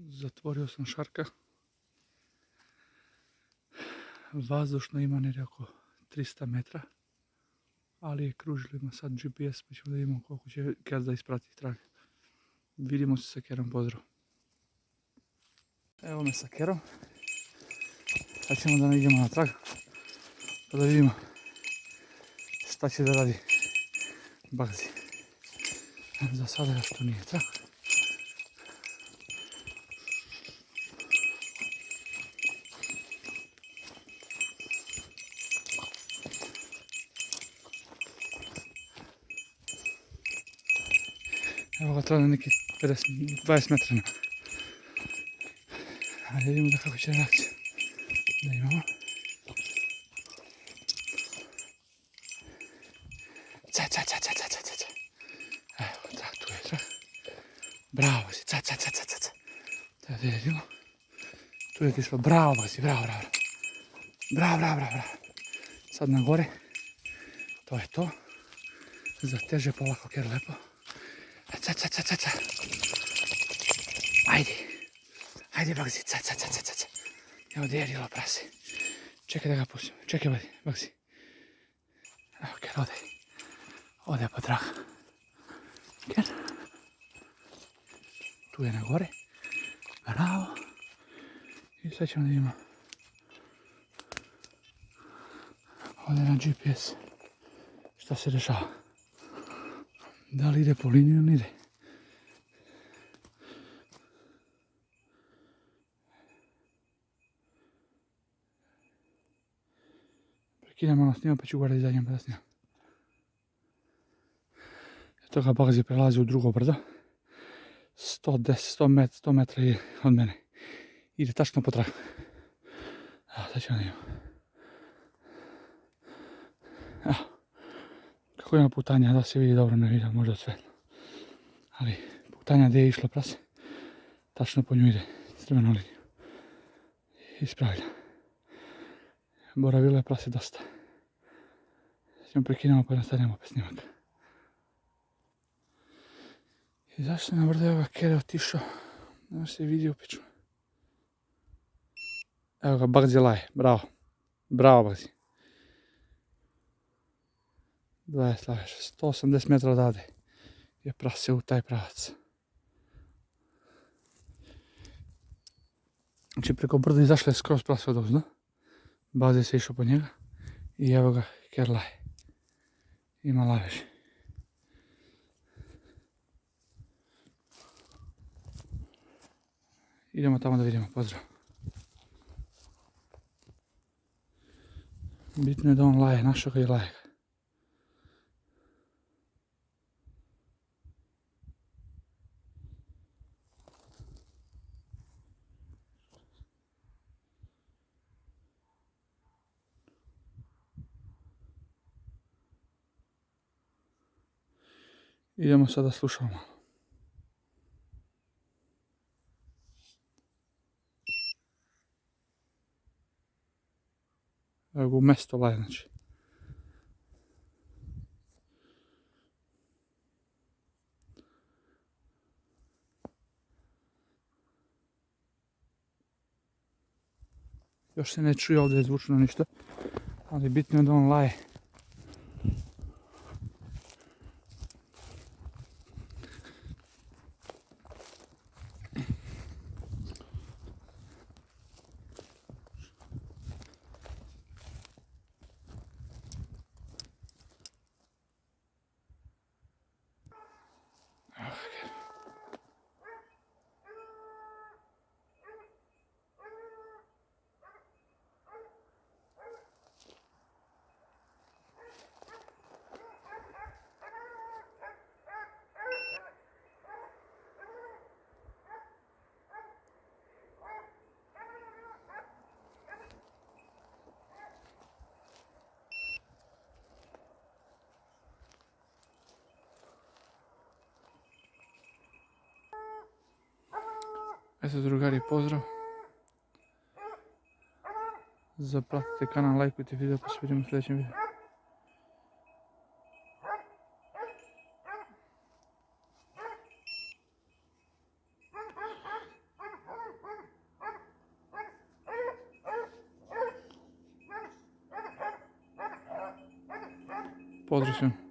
Zatvorio sam šarka. Vazdušno ima negdje oko 300 metra. Ali je kružili ima sad GPS pa ćemo da vidimo koliko će Ker da isprati trag. Vidimo se sa Kerom, pozdrav. Evo me sa Kerom. Sad ćemo da ne idemo na trag. Pa da vidimo šta će da radi Bagzi. Za sada još to nije trag. Evo ga treba neki 20 metra. Ajde vidimo da kako će reakcija. Da imamo. Evo, trak, tu je trak. Bravo si, ca. Da vidimo. Tu je tišlo, bravo Bagzi, bravo. Bravo. Sad na gore. To je to. Zateže polako Ker lepo. Ca. Ajde Bagzi, ca. Evo gdje je rilo prase. Čekaj da ga pustim. Čekaj Bagzi. Evo Ker ode po trag. Ker. Tu je na gore. Bravo. I sad ćemo da imamo. Ode na GPS. Šta se dešava? Da li ide po liniju ili ide? Prekidam malo snimam pa ću gore izađem pa da snimam. Eto ga Bagzi prelazi u drugo brdo. 100 metra je od mene. Ide tačno po tragu. Evo, sad ćemo da imamo. Evo. Kako ima putanja, da se vidi dobro, ne vidim možda svetlo. Ali putanja gdje je išlo prase, tačno po nju ide crvenu liniju. Ispravlja. Boravilo je prase dosta. Ćemo prekinemo pa nastavljamo opet snimak. I zašto na brdo, evo ga Ker je otišao. Nema se vidi upično. Evo ga Bagzi laje, bravo Bagzi. 180 metra odavde je prase u taj pravac. Znači preko brda izašla je skroz prase od ozdo. Bagzi se išao po njega. I evo ga Ker laje. Ima laveži. Idemo tamo da vidimo, pozdrav. Bitno je da on laje, našao ga i laje ga. Idemo sada slušamo malo. Evo ga u mesto laje, znači. Još se ne čuje ovdje zvučno ništa, ali bitno je da on laje. Eto drugari, pozdrav. Zapratite kanal, lajkujte video pa se vidimo u sljedećem videu. Pozdrav svima.